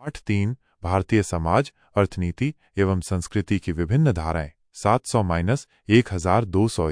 8.3 भारतीय समाज, अर्थनीति एवं संस्कृति की विभिन्न धाराएं 700-1200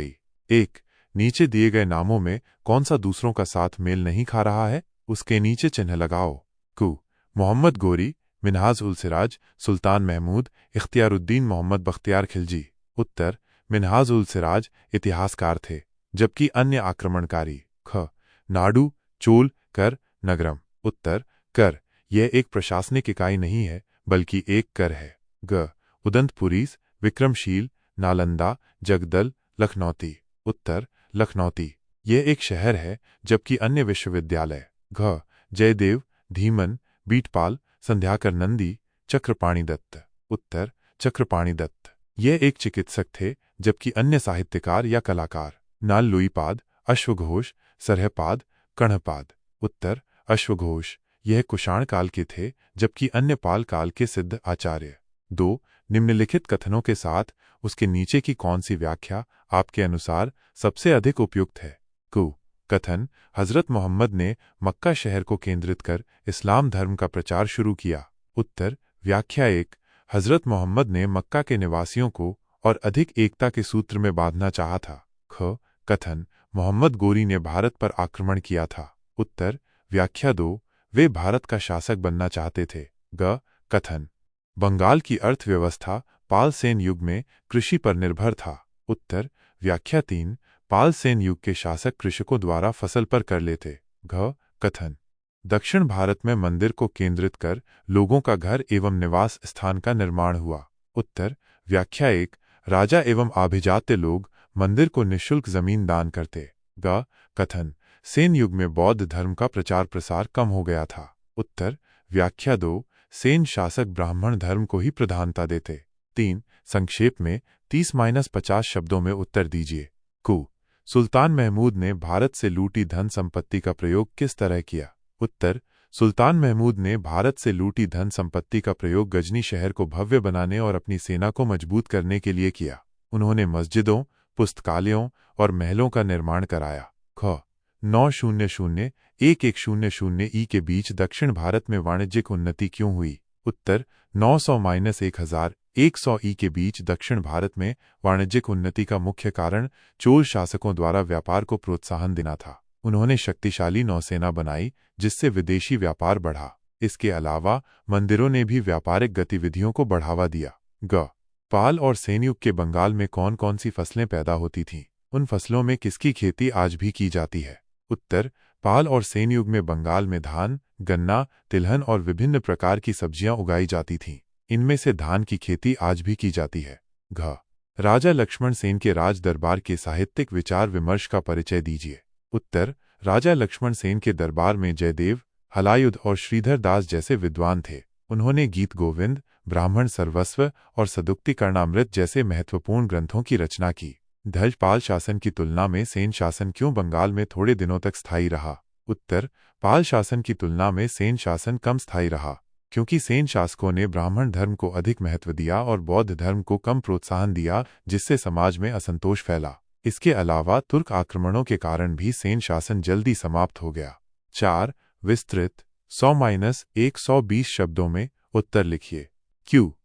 1 नीचे दिए गए नामों में कौन सा दूसरों का साथ मेल नहीं खा रहा है, उसके नीचे चिन्ह लगाओ। कु मोहम्मद गोरी, मिन्हाज उल सिराज, सुल्तान महमूद, इख्तियारुद्दीन मोहम्मद बख्तियार खिलजी। उत्तर मिन्हाज उल सिराज इतिहासकार थे, जबकि अन्य आक्रमणकारी। ख नाडु, चोल, कर, नगरम। उत्तर कर यह एक प्रशासनिक इकाई नहीं है बल्कि एक कर है। ग उदंतपुरीस, विक्रमशील, नालंदा, जगदल, लखनौती। उत्तर लखनौती यह एक शहर है जबकि अन्य विश्वविद्यालय। घ जयदेव, धीमन, बीटपाल, संध्याकर नंदी, चक्रपाणि दत्त। उत्तर चक्रपाणि दत्त यह एक चिकित्सक थे जबकि अन्य साहित्यकार या कलाकार। नाल लुईपाद, अश्वघोष, सरहपाद, कण्हपाद। उत्तर अश्वघोष यह कुषाण काल के थे जबकि अन्य पाल काल के सिद्ध आचार्य। 2 निम्नलिखित कथनों के साथ उसके नीचे की कौन सी व्याख्या आपके अनुसार सबसे अधिक उपयुक्त है। कु कथन हजरत मोहम्मद ने मक्का शहर को केंद्रित कर इस्लाम धर्म का प्रचार शुरू किया। उत्तर व्याख्या 1 हजरत मोहम्मद ने मक्का के निवासियों को और अधिक एकता के सूत्र में बांधना चाहा था। ख कथन मोहम्मद गोरी ने भारत पर आक्रमण किया था। उत्तर व्याख्या 2 वे भारत का शासक बनना चाहते थे। ग कथन बंगाल की अर्थव्यवस्था पाल सेन युग में कृषि पर निर्भर था। उत्तर व्याख्या 3 पाल सेन युग के शासक कृषकों द्वारा फसल पर कर लेते। घ कथन दक्षिण भारत में मंदिर को केंद्रित कर लोगों का घर एवं निवास स्थान का निर्माण हुआ। उत्तर व्याख्या 1 राजा एवं आभिजात्य लोग मंदिर को निःशुल्क जमीन दान करते। ग कथन सेन युग में बौद्ध धर्म का प्रचार प्रसार कम हो गया था। उत्तर व्याख्या 2 सेन शासक ब्राह्मण धर्म को ही प्रधानता देते। 3 संक्षेप में 30-50 शब्दों में उत्तर दीजिए। कु सुल्तान महमूद ने भारत से लूटी धन संपत्ति का प्रयोग किस तरह किया। उत्तर सुल्तान महमूद ने भारत से लूटी धन संपत्ति का प्रयोग गजनी शहर को भव्य बनाने और अपनी सेना को मजबूत करने के लिए किया। उन्होंने मस्जिदों, पुस्तकालयों और महलों का निर्माण कराया। ख 900-1100 ई के बीच दक्षिण भारत में वाणिज्यिक उन्नति क्यों हुई। उत्तर 900-1100 ई के बीच दक्षिण भारत में वाणिज्यिक उन्नति का मुख्य कारण चोल शासकों द्वारा व्यापार को प्रोत्साहन देना था। उन्होंने शक्तिशाली नौसेना बनाई जिससे विदेशी व्यापार बढ़ा। इसके अलावा मंदिरों ने भी व्यापारिक गतिविधियों को बढ़ावा दिया। ग पाल और सेन युग के बंगाल में कौन कौन सी फसलें पैदा होती थीं, उन फसलों में किसकी खेती आज भी की जाती है। उत्तर पाल और सेन युग में बंगाल में धान, गन्ना, तिलहन और विभिन्न प्रकार की सब्जियां उगाई जाती थीं। इनमें से धान की खेती आज भी की जाती है। घ राजा लक्ष्मण सेन के राज दरबार के साहित्यिक विचार विमर्श का परिचय दीजिए। उत्तर राजा लक्ष्मण सेन के दरबार में जयदेव, हलायुध और श्रीधर दास जैसे विद्वान थे। उन्होंने गीत गोविंद, ब्राह्मण सर्वस्व और सदुक्ति कर्णामृत जैसे महत्वपूर्ण ग्रंथों की रचना की। ध्वज पाल शासन की तुलना में सेन शासन क्यों बंगाल में थोड़े दिनों तक स्थायी रहा। उत्तर पाल शासन की तुलना में सेन शासन कम स्थायी रहा क्योंकि सेन शासकों ने ब्राह्मण धर्म को अधिक महत्व दिया और बौद्ध धर्म को कम प्रोत्साहन दिया, जिससे समाज में असंतोष फैला। इसके अलावा तुर्क आक्रमणों के कारण भी सेन शासन जल्दी समाप्त हो गया। 4 विस्तृत 100-120 शब्दों में उत्तर लिखिए। क्यू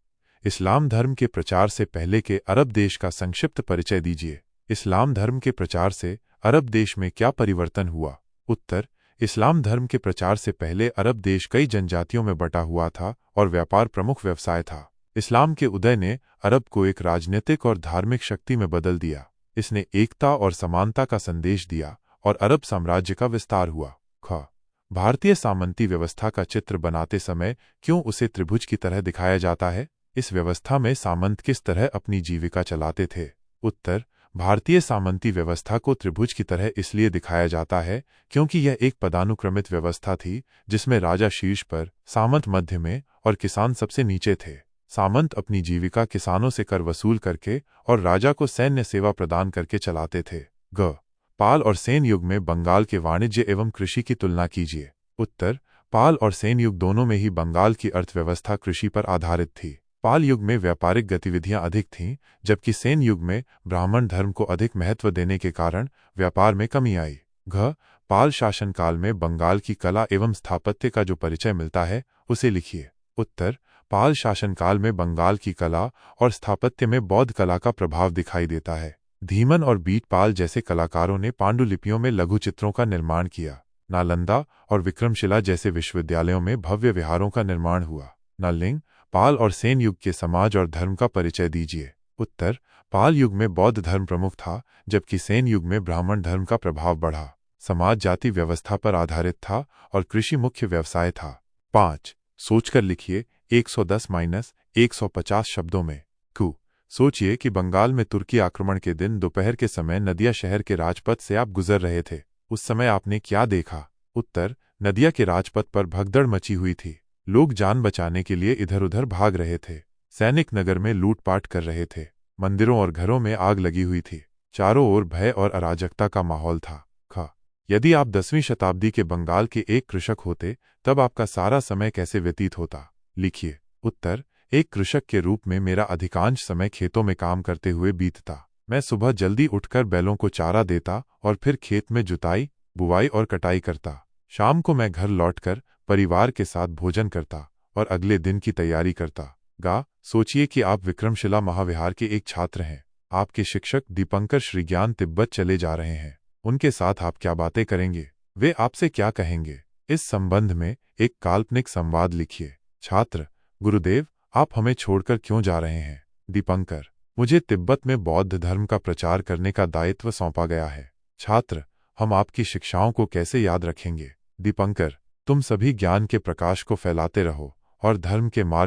इस्लाम धर्म के प्रचार से पहले के अरब देश का संक्षिप्त परिचय दीजिए। इस्लाम धर्म के प्रचार से अरब देश में क्या परिवर्तन हुआ। उत्तर इस्लाम धर्म के प्रचार से पहले अरब देश कई जनजातियों में बटा हुआ था और व्यापार प्रमुख व्यवसाय था। इस्लाम के उदय ने अरब को एक राजनीतिक और धार्मिक शक्ति में बदल दिया। इसने एकता और समानता का संदेश दिया और अरब साम्राज्य का विस्तार हुआ। ख भारतीय सामंती व्यवस्था का चित्र बनाते समय क्यों उसे त्रिभुज की तरह दिखाया जाता है। इस व्यवस्था में सामंत किस तरह अपनी जीविका चलाते थे। उत्तर भारतीय सामंती व्यवस्था को त्रिभुज की तरह इसलिए दिखाया जाता है क्योंकि यह एक पदानुक्रमित व्यवस्था थी जिसमें राजा शीर्ष पर, सामंत मध्य में और किसान सबसे नीचे थे। सामंत अपनी जीविका किसानों से कर वसूल करके और राजा को सैन्य सेवा प्रदान करके चलाते थे। ग पाल और सेन युग में बंगाल के वाणिज्य एवं कृषि की तुलना कीजिए। उत्तर पाल और सेन युग दोनों में ही बंगाल की अर्थव्यवस्था कृषि पर आधारित थी। पाल युग में व्यापारिक गतिविधियां अधिक थीं, जबकि सेन युग में ब्राह्मण धर्म को अधिक महत्व देने के कारण व्यापार में कमी आई। घ पाल शासनकाल में बंगाल की कला एवं स्थापत्य का जो परिचय मिलता है उसे लिखिए। उत्तर, पाल शासनकाल में बंगाल की कला और स्थापत्य में बौद्ध कला का प्रभाव दिखाई देता है। धीमन और बीट पाल जैसे कलाकारों ने पांडुलिपियों में लघु चित्रों का निर्माण किया। नालंदा और विक्रमशिला जैसे विश्वविद्यालयों में भव्य विहारों का निर्माण हुआ। नालिंग, पाल और सेन युग के समाज और धर्म का परिचय दीजिए। उत्तर, पाल युग में बौद्ध धर्म प्रमुख था, जबकि सेन युग में ब्राह्मण धर्म का प्रभाव बढ़ा। समाज जाति व्यवस्था पर आधारित था और कृषि मुख्य व्यवसाय था। 5. सोचकर लिखिए 110-150 शब्दों में। कु सोचिए कि बंगाल में तुर्की आक्रमण के दिन दोपहर के समय नदिया शहर के राजपथ से आप गुजर रहे थे। उस समय आपने क्या देखा? उत्तर, नदिया के राजपथ पर भगदड़ मची हुई थी। लोग जान बचाने के लिए इधर उधर भाग रहे थे। सैनिक नगर में लूटपाट कर रहे थे। मंदिरों और घरों में आग लगी हुई थी। चारों ओर भय और अराजकता का माहौल था। ख यदि आप 10वीं शताब्दी के बंगाल के एक कृषक होते, तब आपका सारा समय कैसे व्यतीत होता? लिखिए। उत्तर, एक कृषक के रूप में मेरा अधिकांश समय खेतों में काम करते हुए बीतता। मैं सुबह जल्दी उठकर बैलों को चारा देता और फिर खेत में जुताई, बुवाई और कटाई करता। शाम को मैं घर लौटकर परिवार के साथ भोजन करता और अगले दिन की तैयारी करता। गा सोचिए कि आप विक्रमशिला महाविहार के एक छात्र हैं। आपके शिक्षक दीपंकर श्रीज्ञान तिब्बत चले जा रहे हैं। उनके साथ आप क्या बातें करेंगे? वे आपसे क्या कहेंगे? इस संबंध में एक काल्पनिक संवाद लिखिए। छात्र, गुरुदेव, आप हमें छोड़कर क्यों जा रहे हैं? दीपंकर, मुझे तिब्बत में बौद्ध धर्म का प्रचार करने का दायित्व सौंपा गया है। छात्र, हम आपकी शिक्षाओं को कैसे याद रखेंगे? दीपंकर, तुम सभी ज्ञान के प्रकाश को फैलाते रहो और धर्म के मार्ग